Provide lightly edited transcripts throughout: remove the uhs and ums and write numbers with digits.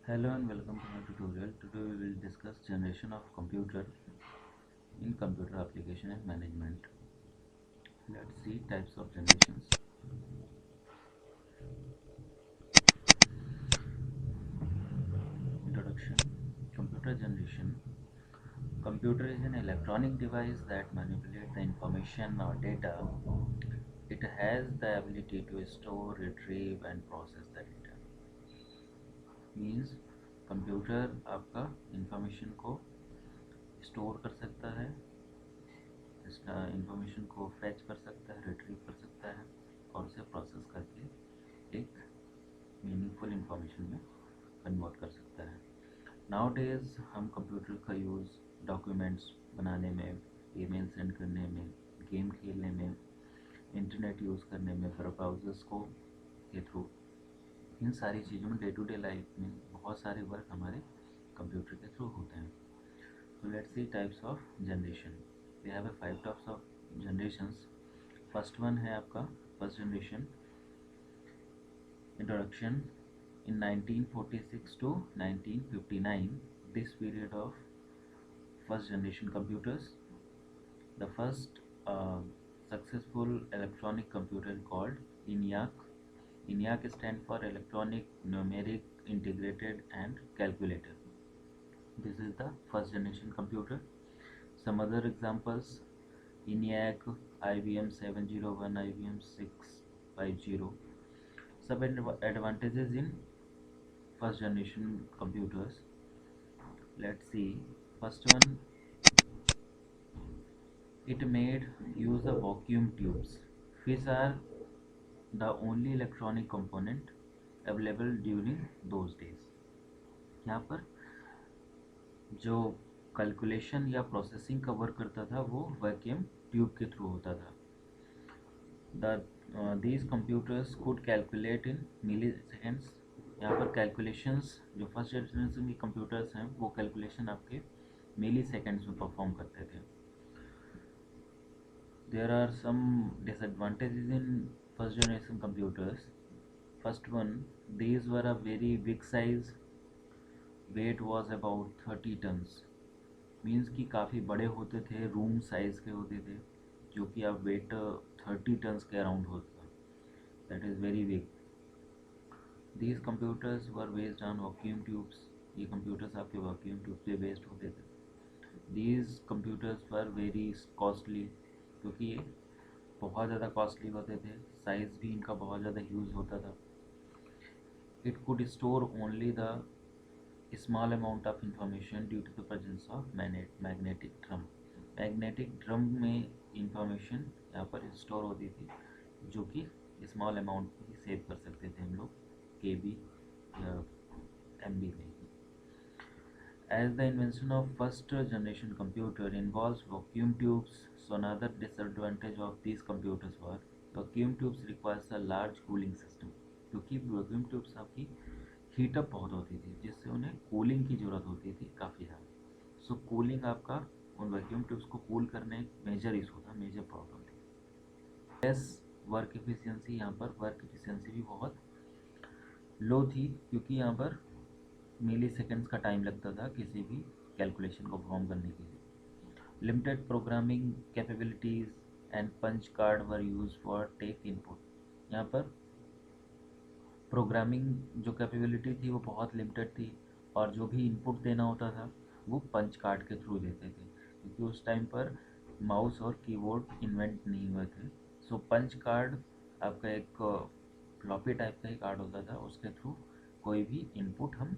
Hello and welcome to my tutorial. Today we will discuss generation of computer in computer application and management. Let's see types of generations. Introduction. Computer generation. Computer is an electronic device that manipulates the information or data. It has the ability to store, retrieve and process the data. Means computer आपका information को store कर सकता है, इसका information को fetch कर सकता है, रिट्रीव कर सकता है और उसे प्रोसेस करके एक मीनिंगफुल इंफॉर्मेशन में कन्वर्ट कर सकता है। नाउ डेज हम कंप्यूटर का यूज़ डॉक्यूमेंट्स बनाने में, ईमेल सेंड करने में, गेम खेलने में, इंटरनेट यूज़ करने में, ब्राउज़र्स को के थ्रू, इन सारी चीज़ों में डे टू डे लाइफ में बहुत सारे वर्क हमारे कंप्यूटर के थ्रू होते हैं। So let's see types of generation. We have a 5 types of generations. First one है आपका first generation. Introduction. In 1946 to 1959, this period of first generation computers, the first successful electronic computer called ENIAC. ENIAC stands for Electronic Numeric Integrated and Calculator. This is the first generation computer. Some other examples: ENIAC, IBM 701, IBM 650. Some advantages in first generation computers. Let's see. First one, it made use of vacuum tubes, which are the only electronic component available during those days. यहाँ पर जो calculation या processing का work करता था वो vacuum tube के through होता था। these computers could calculate in milliseconds. यहाँ पर कैलकुलेशंस जो फर्स्ट जनरेशन की कंप्यूटर्स हैं वो कैलकुलेशन आपके मिली सेकेंड्स में परफॉर्म करते थे। There are some disadvantages in first generation computers. First one, these were a very big size. Weight was about 30 tons. Means कि काफ़ी बड़े होते थे, रूम साइज़ के होते थे, जो कि आप वेट 30 टन्स के अराउंड होता, that is very big. These computers were based on vacuum tubes. ये कंप्यूटर्स आपके वैक्यूम ट्यूब पे बेस्ड होते थे. These computers were very costly, क्योंकि ये बहुत ज़्यादा कॉस्टली होते थे, साइज़ भी इनका बहुत ज़्यादा यूज़ होता था. It could store only the small amount of information due to the presence of magnetic drum. Magnetic drum में इंफॉर्मेशन यहाँ पर स्टोर होती थी, जो कि स्मॉल अमाउंट ही सेव कर सकते थे हम लोग KB या MB में. As the invention of first generation computer involves vacuum tubes, so another disadvantage of these computers were vacuum tubes requires a large cooling system. क्योंकि वैक्यूम ट्यूब्स आपकी heat up बहुत होती थी, जिससे उन्हें कूलिंग की ज़रूरत होती थी काफ़ी ज़्यादा. सो कूलिंग आपका उन वैक्यूम ट्यूब्स को कूल करने मेजर इशू था, मेजर प्रॉब्लम थी. Lace work efficiency. यहाँ पर वर्क एफिशिएंसी भी बहुत लो थी, क्योंकि यहाँ पर मिली सेकेंड्स का टाइम लगता था किसी भी कैलकुलेशन को परफॉर्म करने के लिए. Limited programming capabilities and punch card were use for take input. यहाँ पर प्रोग्रामिंग जो कैपेबिलिटी थी वो बहुत लिमिटेड थी, और जो भी इनपुट देना होता था वो पंच कार्ड के थ्रू देते थे, क्योंकि उस टाइम पर माउस और कीबोर्ड इन्वेंट नहीं हुए थे. सो पंच कार्ड आपका एक फ्लॉपी टाइप का ही कार्ड होता था, उसके थ्रू कोई भी इनपुट हम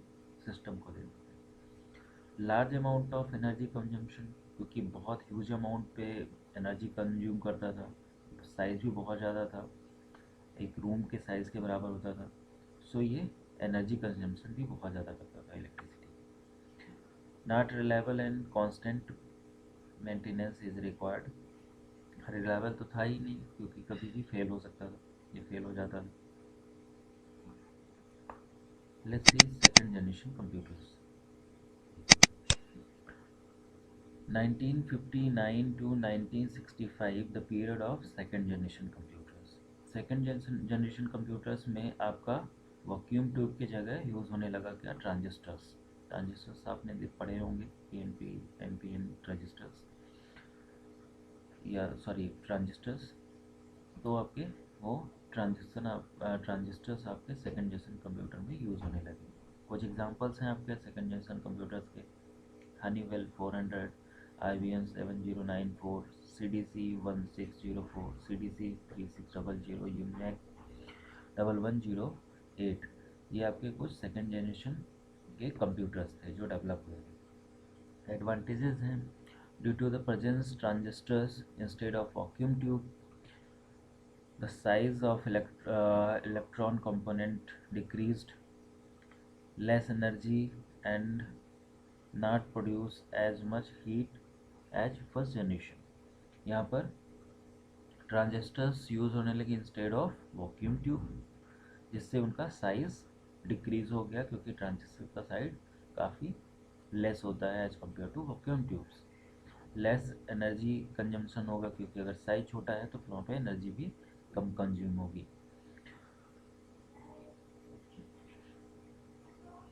सिस्टम को देते थे. Large amount of energy consumption, क्योंकि बहुत ह्यूज अमाउंट पे एनर्जी कंज्यूम करता था, साइज़ भी बहुत ज़्यादा था, एक रूम के साइज़ के बराबर होता था. सो ये एनर्जी कंजम्पशन भी बहुत ज़्यादा करता था electricity. Not reliable and constant maintenance is required. Reliable तो था ही नहीं, क्योंकि कभी भी फेल हो सकता था, ये फेल हो जाता था. Let's see second generation computers. 1959 to 1965 the period of second generation computers. Second generation computers में आपका वैक्यूम ट्यूब की जगह यूज़ होने लगा क्या, ट्रांजिस्टर्स। ट्रांजिस्टर्स आपने पढ़े होंगे, पीएनपी एनपीएन ट्रांजिस्टर्स, या सॉरी ट्रांजिस्टर्स। तो आपके वो ट्रांजिस्टर्स आपके सेकेंड जनरेशन कंप्यूटर में यूज़ होने लगे। कुछ एग्जांपल्स हैं आपके सेकेंड जनरेशन कंप्यूटर्स के: हनीवेल 400, IBM 7094, CDC 1604, CDC 3600, यूमैक 1108। ये आपके कुछ सेकेंड जनरेशन के कंप्यूटर्स थे जो डेवलप हुए थे। एडवांटेजेस हैं: due to the presence transistors instead of vacuum tube, the size of electron component decreased, less energy, and not produce as much heat as first generation। यहाँ पर transistors use होने लगे instead of vacuum tube, जिससे उनका size decrease हो गया, क्योंकि transistor का साइज काफ़ी लेस होता है as compare to vacuum tubes. Less energy consumption होगा, क्योंकि अगर साइज छोटा है तो फिर वहाँ पे एनर्जी भी कम कंज्यूम होगी।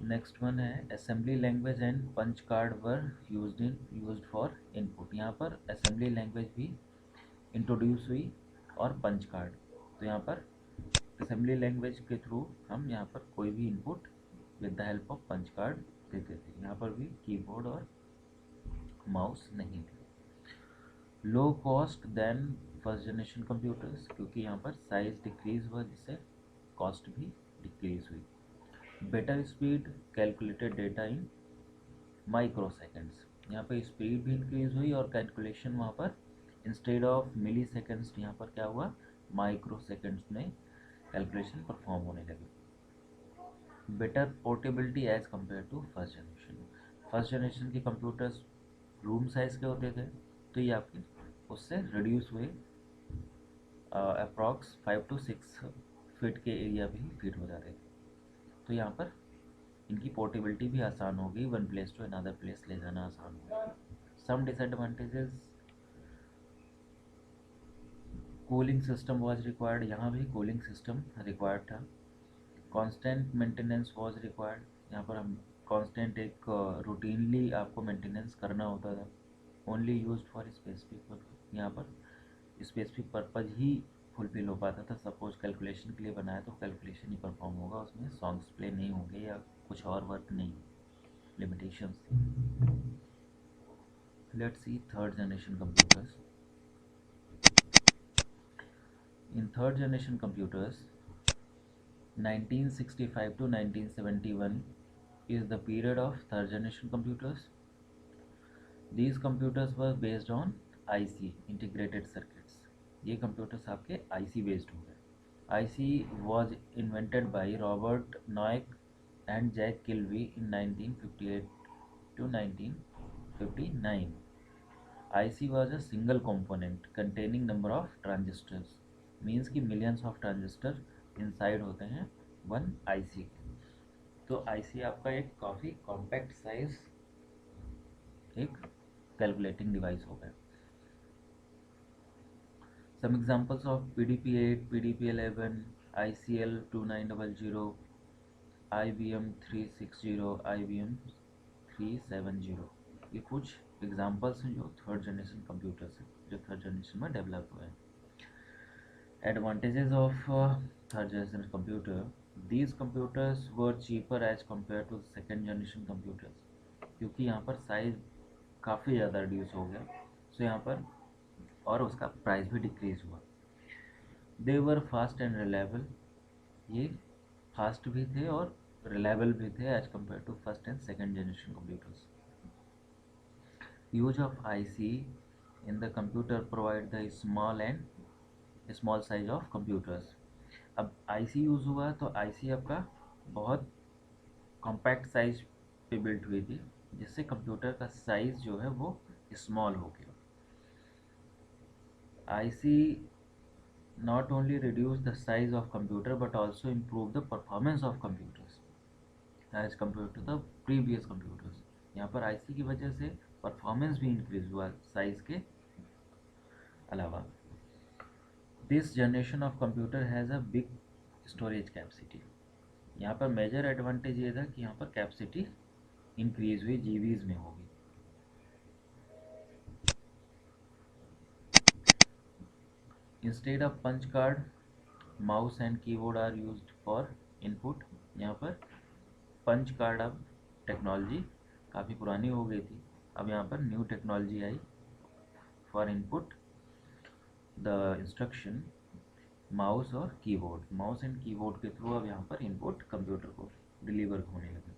नेक्स्ट वन है assembly language and punch card were used for input. यहाँ पर असेंबली लैंग्वेज भी इंट्रोड्यूस हुई और पंच कार्ड। तो यहाँ पर असेंबली लैंग्वेज के थ्रू हम यहाँ पर कोई भी input with the help of punch card देते थे। यहाँ पर भी कीबोर्ड और माउस नहीं थे। Low cost than first generation computers, क्योंकि यहाँ पर साइज डिक्रीज हुआ, जिससे कॉस्ट भी डिक्रीज हुई। बेटर स्पीड, कैलकुलेटेड डेटा इन माइक्रो सेकेंड्स। यहाँ पर स्पीड भी इंक्रीज हुई और कैलकुलेशन वहाँ पर इंस्टेड ऑफ मिली सेकेंड्स यहाँ पर क्या हुआ, माइक्रो सेकेंड्स में कैलकुलेशन परफॉर्म होने लगे। Better portability as compare to first generation. First generation के कंप्यूटर्स रूम साइज के होते थे, तो ये आपके उससे रिड्यूस हुए, अप्रॉक्स 5 to 6 फीट के एरिया भी फिट हो जाते थे। तो यहाँ पर इनकी पोर्टेबिलिटी भी आसान हो गई, one place to another place ले जाना आसान हो गया। Some disadvantages: cooling system was required, यहाँ भी कूलिंग सिस्टम रिक्वायर्ड था। कांस्टेंट मेंटेनेंस वाज रिक्वायर्ड, यहाँ पर हम कांस्टेंट एक रूटीनली आपको मेंटेनेंस करना होता था। Only used for specific purpose, यहाँ पर स्पेसिफिक पर्पज ही फुलफिल हो पाता था। सपोज कैलकुलेशन के लिए बनाया तो कैलकुलेशन ही परफॉर्म होगा, उसमें सॉन्ग्स प्ले नहीं होंगे या कुछ और वर्क नहीं, लिमिटेशंस थी। Let's see third generation computers. In third generation computers 1965 to 1971 is the period of third generation computers. These computers were based on IC integrated circuits। ये कंप्यूटर्स आपके IC बेस्ड हो गए। IC was invented by Robert Noyce and Jack Kilby in 1958 to 1959। IC was a single component containing number of transistors, means कि millions of transistor inside होते हैं one IC के। तो IC आपका एक काफ़ी कॉम्पैक्ट साइज एक कैलकुलेटिंग डिवाइस हो गया। Some examples of PDP-8, PDP-11, ICL 2900, IBM 360, IBM 370। ये कुछ एग्जांपल्स हैं जो थर्ड जनरेशन कंप्यूटर्स हैं जो थर्ड जनरेशन में डेवलप हुए हैं। Advantages of third generation computer: these computers were cheaper as compared to second generation computers, क्योंकि यहाँ पर साइज काफ़ी ज़्यादा रिड्यूस हो गया, सो यहाँ पर और उसका प्राइस भी डिक्रीज हुआ। They were fast and reliable, ये फास्ट भी थे और रिलायबल भी थे as compare to first and second generation computers. Use of IC in the computer provide the small size of computers. अब IC यूज़ हुआ तो IC आपका बहुत कॉम्पैक्ट साइज पे बिल्ट हुई थी, जिससे कंप्यूटर का साइज जो है वो स्मॉल हो गया। IC not only reduce the size of computer but also improve the performance of computers as compared to the previous computers। यहाँ पर IC की वजह से परफॉर्मेंस भी इंक्रीज हुआ साइज के अलावा। This generation of computer has a big storage capacity। यहाँ पर मेजर एडवांटेज ये था कि यहाँ पर कैपेसिटी इंक्रीज हुई, जीबीज में होगी। Instead of punch card, mouse and keyboard are used for input. यहाँ पर पंच कार्ड अब टेक्नोलॉजी काफ़ी पुरानी हो गई थी, अब यहाँ पर new technology I for input the instruction. Mouse और कीबोर्ड, माउस एंड कीबोर्ड के थ्रू अब यहाँ पर इनपुट कंप्यूटर को डिलीवर होने लगे।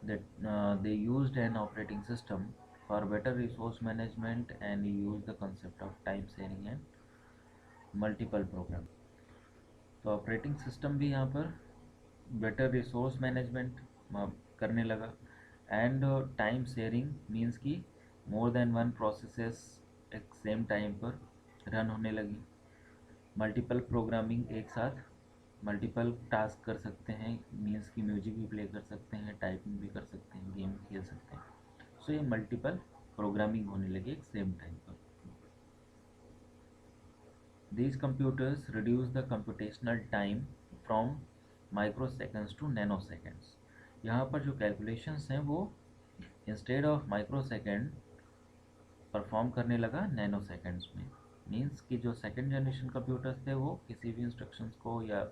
That they used an operating system for better resource management and used the concept of time sharing and multiple program। तो operating system भी यहाँ पर बेटर रिसोर्स मैनेजमेंट करने लगा, एंड टाइम शेयरिंग मीन्स कि मोर देन वन प्रोसेसेस एक same time पर run होने लगी। मल्टीपल प्रोग्रामिंग, एक साथ मल्टीपल टास्क कर सकते हैं, मीन्स कि म्यूजिक भी प्ले कर सकते हैं, टाइपिंग भी कर सकते हैं, गेम खेल सकते हैं। सो ये मल्टीपल प्रोग्रामिंग होने लगी एक सेम टाइम पर। These computers reduce the computational time from microseconds to nanoseconds। यहाँ पर जो कैलकुलेशंस हैं वो इंस्टेड ऑफ माइक्रोसेकेंड परफॉर्म करने लगा नैनो सेकेंड्स में। मीन्स कि जो सेकेंड जनरेशन कंप्यूटर्स थे वो किसी भी इंस्ट्रक्शंस को या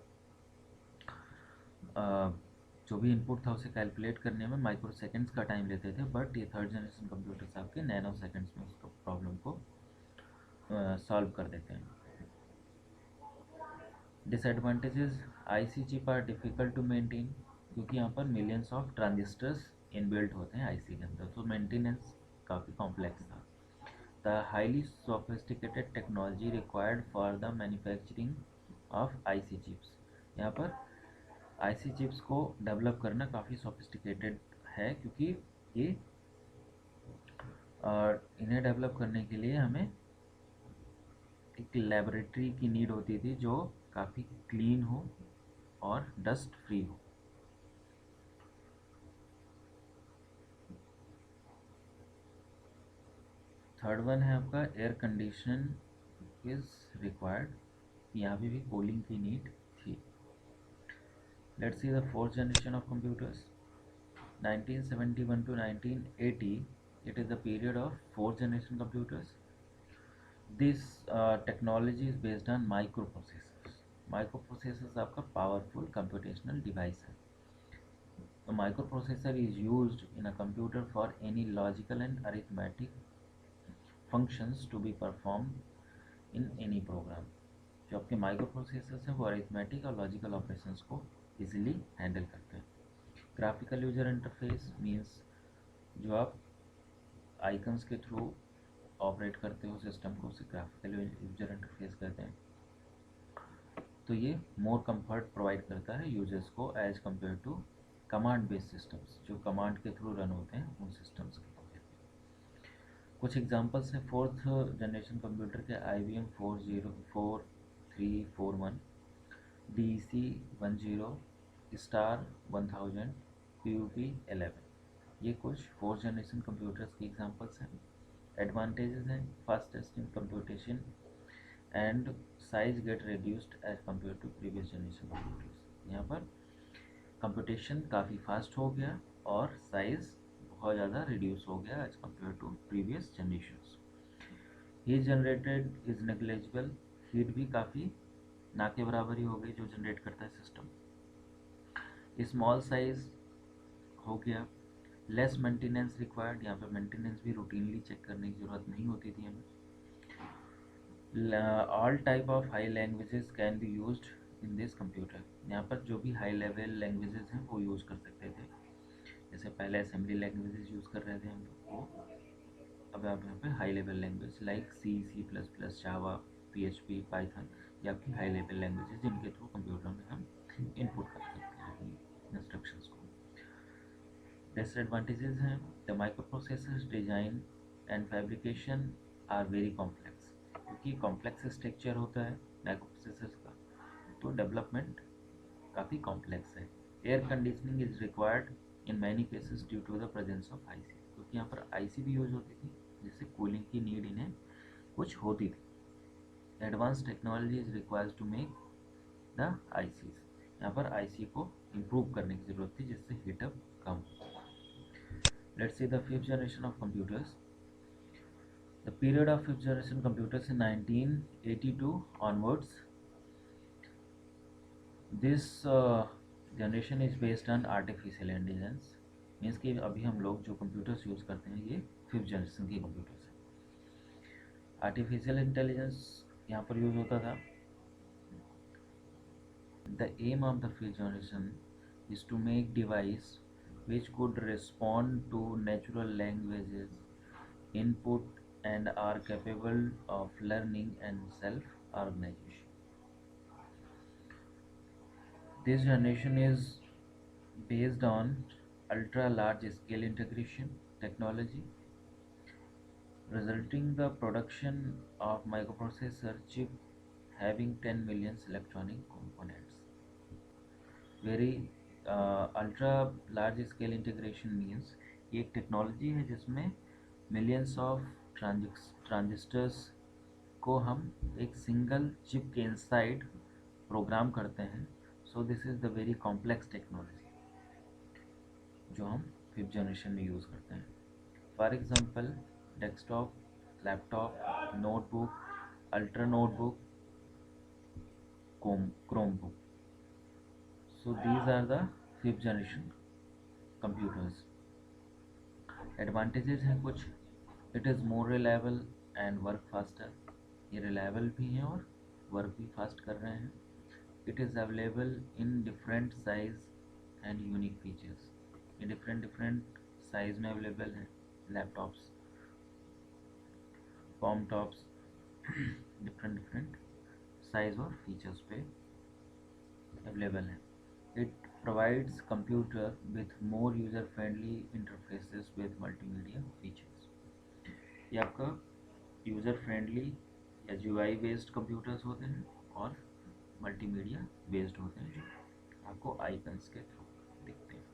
जो भी इनपुट था उसे कैलकुलेट करने में माइक्रो सेकेंड्स का टाइम लेते थे, बट ये थर्ड जनरेशन कंप्यूटर्स आपके नैनो सेकेंड्स में उसको प्रॉब्लम को सॉल्व कर देते हैं। Disadvantages, IC chip are difficult to maintain, क्योंकि यहाँ पर मिलियंस ऑफ ट्रांजिस्टर्स इनबिल्ट होते हैं आईसी के अंदर, तो मेंटेनेंस काफ़ी कॉम्प्लेक्स था। The highly sophisticated technology required for the manufacturing of IC chips. यहाँ पर आईसी चिप्स को डेवलप करना काफ़ी सोफिस्टिकेटेड है, क्योंकि ये और इन्हें डेवलप करने के लिए हमें एक लेबोरेटरी की नीड होती थी जो काफ़ी क्लीन हो और डस्ट फ्री हो। थर्ड वन है आपका एयर कंडीशन इज़ रिक्वायर्ड, यहाँ पे भी कूलिंग की नीड थी। Let's see the fourth generation of computers, 1971 to 1980, it is the period of fourth generation computers. This technology is based on microprocessors। microprocessors आपका powerful computational device है। A microprocessor is used in a computer for any logical and arithmetic functions to be performed in any program। जो आपके microprocessors हैं वो arithmetic और logical operations को easily handle करते हैं। ग्राफिकल यूजर इंटरफेस मीन्स जो आप आइकन्स के थ्रू ऑपरेट करते हो सिस्टम को, उसे ग्राफिकल यूजर इंटरफेस कहते हैं। तो ये मोर कंफर्ट प्रोवाइड करता है यूजर्स को as compare to command based systems, जो कमांड के थ्रू रन होते हैं उन सिस्टम्स के कंपेयर में। कुछ एग्जांपल्स हैं फोर्थ जनरेशन कंप्यूटर के, IBM 4341, DEC 10, स्टार 1000, PUP 11। ये कुछ फोर्थ जनरेशन कंप्यूटर्स के एग्जांपल्स हैं। एडवांटेजेस हैं fastest in computation and size get reduced as compare to previous generation computers. यहाँ पर कंप्यूटेशन काफ़ी फास्ट हो गया और साइज बहुत ज़्यादा रिड्यूस हो गया as compare to previous generations. Heat generated is negligible, heat भी काफ़ी ना के बराबर ही हो गई जो जनरेट करता है सिस्टम। स्मॉल साइज हो गया, लेस मेंटेनेंस रिक्वायर्ड, यहाँ पे मेंटेनेंस भी रूटीनली चेक करने की ज़रूरत नहीं होती थी हमें। All type of high languages can be used in this computer, यहाँ पर जो भी हाई लेवल लैंग्वेजेस हैं वो यूज़ कर सकते थे। जैसे पहले असेंबली लैंग्वेजेस यूज़ कर रहे थे हम लोग, वो अब आप यहाँ पे high level language like C++, जावा, PHP, पाइथन, ये आपकी हाई लेवल लैंग्वेजेस जिनके थ्रू कंप्यूटर में हम इनपुट कर सकते हैं अपनी इंस्ट्रक्शंस को। डिसएडवांटेजेस हैं the microprocessors design and fabrication are very complex, क्योंकि कॉम्प्लेक्स स्ट्रक्चर होता है माइक्रोप्रोसेसर्स का, तो डेवलपमेंट काफ़ी कॉम्प्लेक्स है। Air conditioning is required in many cases due to the presence of IC, क्योंकि यहाँ पर आईसी भी यूज होती थी जिससे कूलिंग की नीड इन्हें कुछ होती थी। Advance technology is required to make the ICs, यहाँ पर आईसी को इम्प्रूव करने की ज़रूरत थी जिससे heat up come. Let's see the fifth generation of computers. The period of fifth generation computers in 1982 onwards. This generation is based on artificial intelligence. Means कि अभी हम लोग जो कंप्यूटर्स यूज़ करते हैं ये फिफ्थ जनरेशन के कंप्यूटर्स हैं। आर्टिफिशियल इंटेलिजेंस यहाँ पर यूज़ होता था। The aim of the fifth generation is to make device which could respond to natural languages input and are capable of learning and self-organization. This generation is based on ultra large scale integration technology, resulting the production of microprocessor chip having 10 million electronic components. Very ultra large scale integration means ये एक technology है जिसमें millions of transistors को हम एक single chip के inside programme करते हैं। So this is the very complex technology जो हम फिफ्थ जनरेशन में यूज़ करते हैं। For example desktop, laptop, notebook, ultra notebook, Chromebook. So these are the fifth generation computers. Advantages हैं कुछ। It is more reliable and work faster. ये reliable भी हैं और work भी fast कर रहे हैं। It is available in different size and unique features. ये different size में available हैं laptops, palm tops, different size और features पे available हैं। It provides computer with more user-friendly interfaces with multimedia features. ये आपका यूज़र फ्रेंडली या GUI based computers होते हैं और मल्टीमीडिया बेस्ड होते हैं जो आपको आइकन्स के थ्रू दिखते हैं।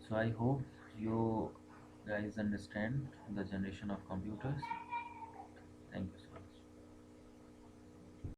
So I hope you guys understand the generation of computers.